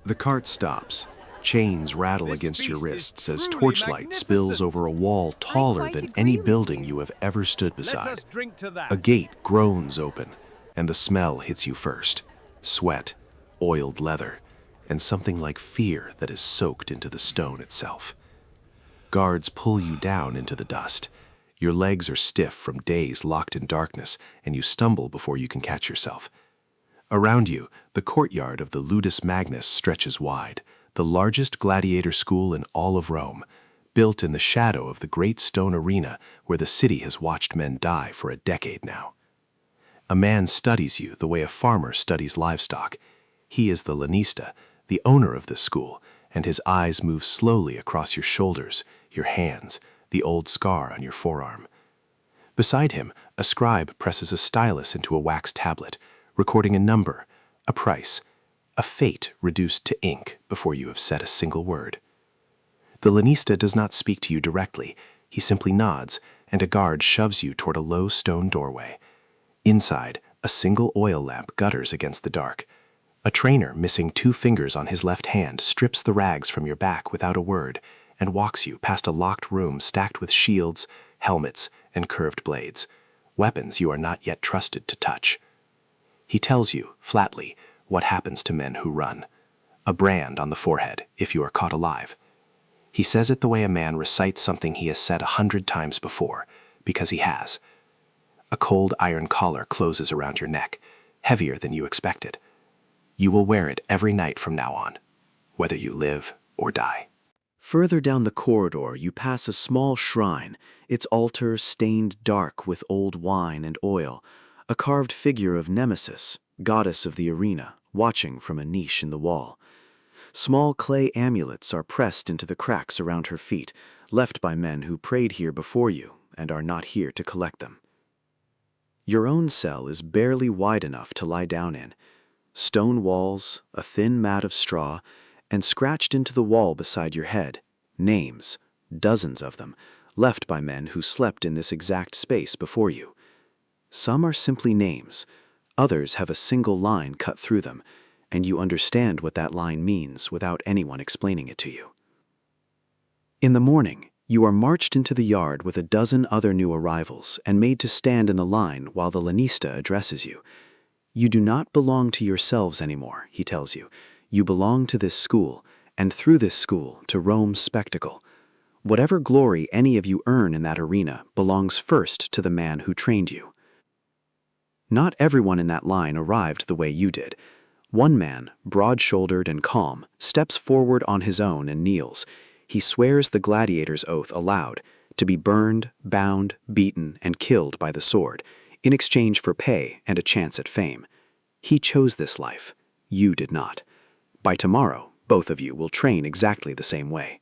The cart stops. Chains rattle This against your feast is wrists as truly torchlight spills magnificent. over a wall taller quite than agree any with building you. you have ever stood Let beside. us drink to that. A gate groans open, and the smell hits you first. Sweat, oiled leather, and something like fear that is soaked into the stone itself. Guards pull you down into the dust. Your legs are stiff from days locked in darkness, and you stumble before you can catch yourself. Around you, the courtyard of the Ludus Magnus stretches wide, the largest gladiator school in all of Rome, built in the shadow of the great stone arena where the city has watched men die for a decade now. A man studies you the way a farmer studies livestock. He is the lanista, the owner of this school, and his eyes move slowly across your shoulders, your hands, the old scar on your forearm. Beside him, a scribe presses a stylus into a wax tablet, recording a number, a price, a fate reduced to ink before you have said a single word. The lanista does not speak to you directly. He simply nods, and a guard shoves you toward a low stone doorway. Inside, a single oil lamp gutters against the dark. A trainer missing 2 fingers on his left hand strips the rags from your back without a word and walks you past a locked room stacked with shields, helmets, and curved blades, weapons you are not yet trusted to touch. He tells you, flatly, what happens to men who run. A brand on the forehead, if you are caught alive. He says it the way a man recites something he has said 100 times before, because he has. A cold iron collar closes around your neck, heavier than you expected. You will wear it every night from now on, whether you live or die. Further down the corridor, you pass a small shrine, its altar stained dark with old wine and oil, a carved figure of Nemesis, goddess of the arena, watching from a niche in the wall. Small clay amulets are pressed into the cracks around her feet, left by men who prayed here before you and are not here to collect them. Your own cell is barely wide enough to lie down in. Stone walls, a thin mat of straw, and scratched into the wall beside your head, names, dozens of them, left by men who slept in this exact space before you. Some are simply names, others have a single line cut through them, and you understand what that line means without anyone explaining it to you. In the morning, you are marched into the yard with a dozen other new arrivals and made to stand in the line while the lanista addresses you. You do not belong to yourselves anymore, he tells you. You belong to this school, and through this school to Rome's spectacle. Whatever glory any of you earn in that arena belongs first to the man who trained you. Not everyone in that line arrived the way you did. One man, broad-shouldered and calm, steps forward on his own and kneels. He swears the gladiator's oath aloud, to be burned, bound, beaten, and killed by the sword, in exchange for pay and a chance at fame. He chose this life. You did not. By tomorrow, both of you will train exactly the same way.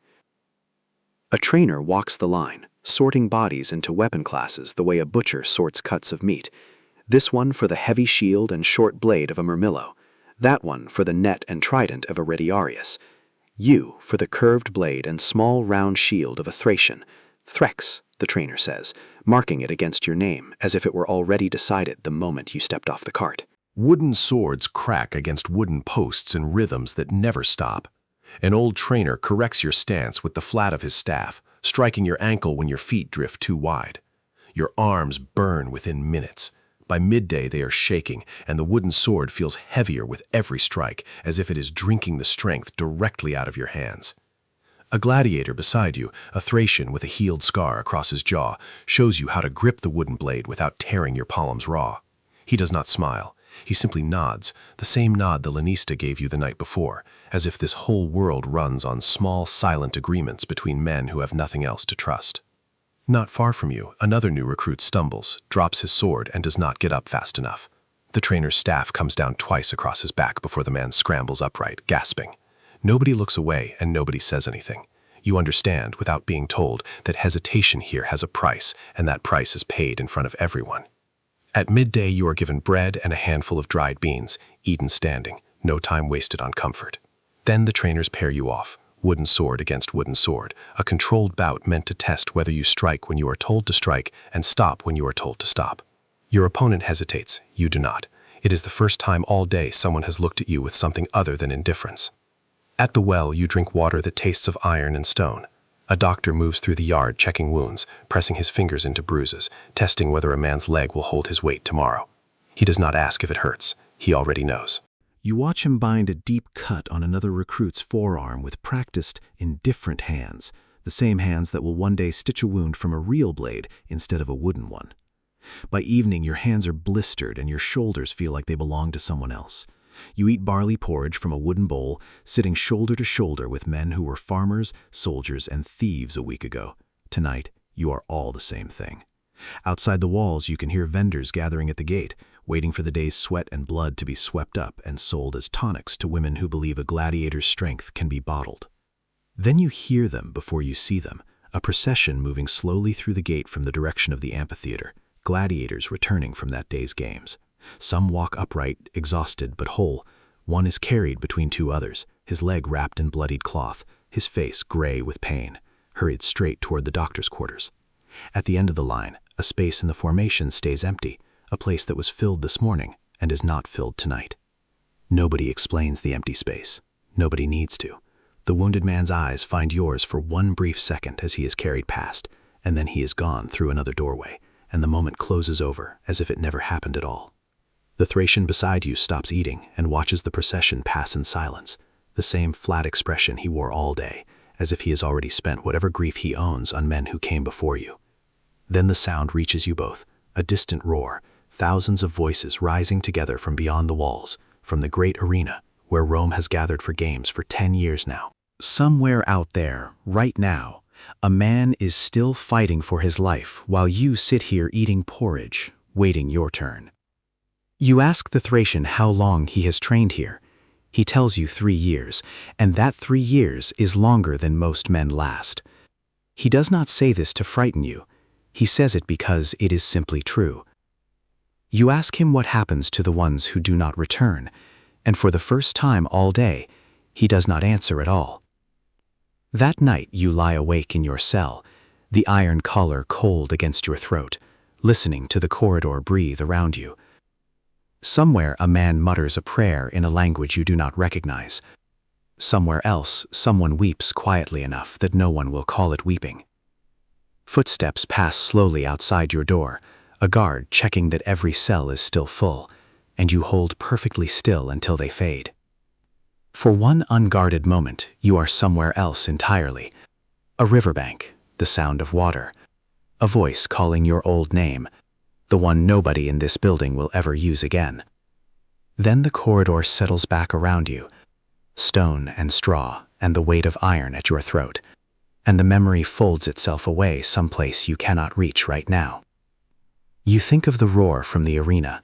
A trainer walks the line, sorting bodies into weapon classes the way a butcher sorts cuts of meat. This one for the heavy shield and short blade of a murmillo, that one for the net and trident of a retiarius, you for the curved blade and small round shield of a Thracian. Threx, the trainer says, marking it against your name as if it were already decided the moment you stepped off the cart. Wooden swords crack against wooden posts in rhythms that never stop. An old trainer corrects your stance with the flat of his staff, striking your ankle when your feet drift too wide. Your arms burn within minutes. By midday they are shaking, and the wooden sword feels heavier with every strike, as if it is drinking the strength directly out of your hands. A gladiator beside you, a Thracian with a healed scar across his jaw, shows you how to grip the wooden blade without tearing your palms raw. He does not smile. He simply nods, the same nod the lanista gave you the night before, as if this whole world runs on small, silent agreements between men who have nothing else to trust. Not far from you, another new recruit stumbles, drops his sword, and does not get up fast enough. The trainer's staff comes down twice across his back before the man scrambles upright, gasping. Nobody looks away and nobody says anything. You understand, without being told, that hesitation here has a price, and that price is paid in front of everyone. At midday, you are given bread and a handful of dried beans, eaten standing, no time wasted on comfort. Then the trainers pair you off, wooden sword against wooden sword, a controlled bout meant to test whether you strike when you are told to strike and stop when you are told to stop. Your opponent hesitates, you do not. It is the first time all day someone has looked at you with something other than indifference. At the well, you drink water that tastes of iron and stone. A doctor moves through the yard checking wounds, pressing his fingers into bruises, testing whether a man's leg will hold his weight tomorrow. He does not ask if it hurts. He already knows. You watch him bind a deep cut on another recruit's forearm with practiced, indifferent hands, the same hands that will one day stitch a wound from a real blade instead of a wooden one. By evening, your hands are blistered and your shoulders feel like they belong to someone else. You eat barley porridge from a wooden bowl, sitting shoulder to shoulder with men who were farmers, soldiers, and thieves a week ago. Tonight, you are all the same thing. Outside the walls, you can hear vendors gathering at the gate, waiting for the day's sweat and blood to be swept up and sold as tonics to women who believe a gladiator's strength can be bottled. Then you hear them before you see them, a procession moving slowly through the gate from the direction of the amphitheater, gladiators returning from that day's games. Some walk upright, exhausted but whole. One is carried between two others, his leg wrapped in bloodied cloth, his face gray with pain, hurried straight toward the doctor's quarters. At the end of the line, a space in the formation stays empty, a place that was filled this morning and is not filled tonight. Nobody explains the empty space. Nobody needs to. The wounded man's eyes find yours for one brief second as he is carried past, and then he is gone through another doorway, and the moment closes over as if it never happened at all. The Thracian beside you stops eating and watches the procession pass in silence, the same flat expression he wore all day, as if he has already spent whatever grief he owns on men who came before you. Then the sound reaches you both, a distant roar, thousands of voices rising together from beyond the walls, from the great arena, where Rome has gathered for games for 10 years now. Somewhere out there, right now, a man is still fighting for his life while you sit here eating porridge, waiting your turn. You ask the Thracian how long he has trained here. He tells you 3 years, and that 3 years is longer than most men last. He does not say this to frighten you. He says it because it is simply true. You ask him what happens to the ones who do not return, and for the first time all day, he does not answer at all. That night you lie awake in your cell, the iron collar cold against your throat, listening to the corridor breathe around you. Somewhere a man mutters a prayer in a language you do not recognize. Somewhere else, someone weeps quietly enough that no one will call it weeping. Footsteps pass slowly outside your door, a guard checking that every cell is still full, and you hold perfectly still until they fade. For one unguarded moment, you are somewhere else entirely. A riverbank, the sound of water, a voice calling your old name, the one nobody in this building will ever use again. Then the corridor settles back around you, stone and straw and the weight of iron at your throat, and the memory folds itself away someplace you cannot reach right now. You think of the roar from the arena,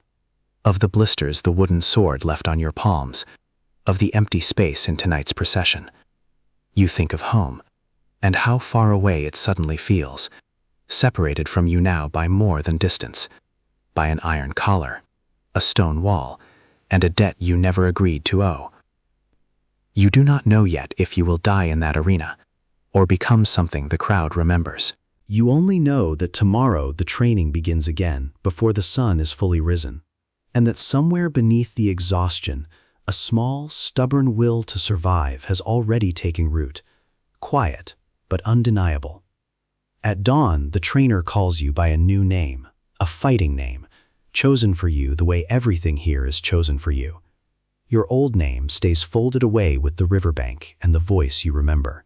of the blisters the wooden sword left on your palms, of the empty space in tonight's procession. You think of home, and how far away it suddenly feels, separated from you now by more than distance, by an iron collar, a stone wall, and a debt you never agreed to owe. You do not know yet if you will die in that arena, or become something the crowd remembers. You only know that tomorrow the training begins again before the sun is fully risen, and that somewhere beneath the exhaustion, a small, stubborn will to survive has already taken root, quiet but undeniable. At dawn, the trainer calls you by a new name, a fighting name, chosen for you the way everything here is chosen for you. Your old name stays folded away with the riverbank and the voice you remember.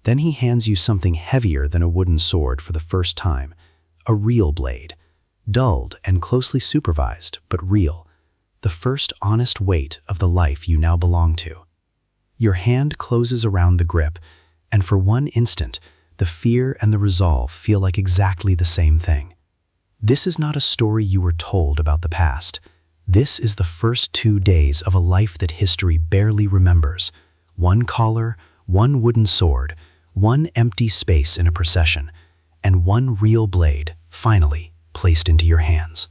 Then he hands you something heavier than a wooden sword for the first time, a real blade, dulled and closely supervised, but real, the first honest weight of the life you now belong to. Your hand closes around the grip, and for one instant, the fear and the resolve feel like exactly the same thing. This is not a story you were told about the past. This is the first 2 days of a life that history barely remembers. One collar, one wooden sword, one empty space in a procession, and one real blade, finally, placed into your hands.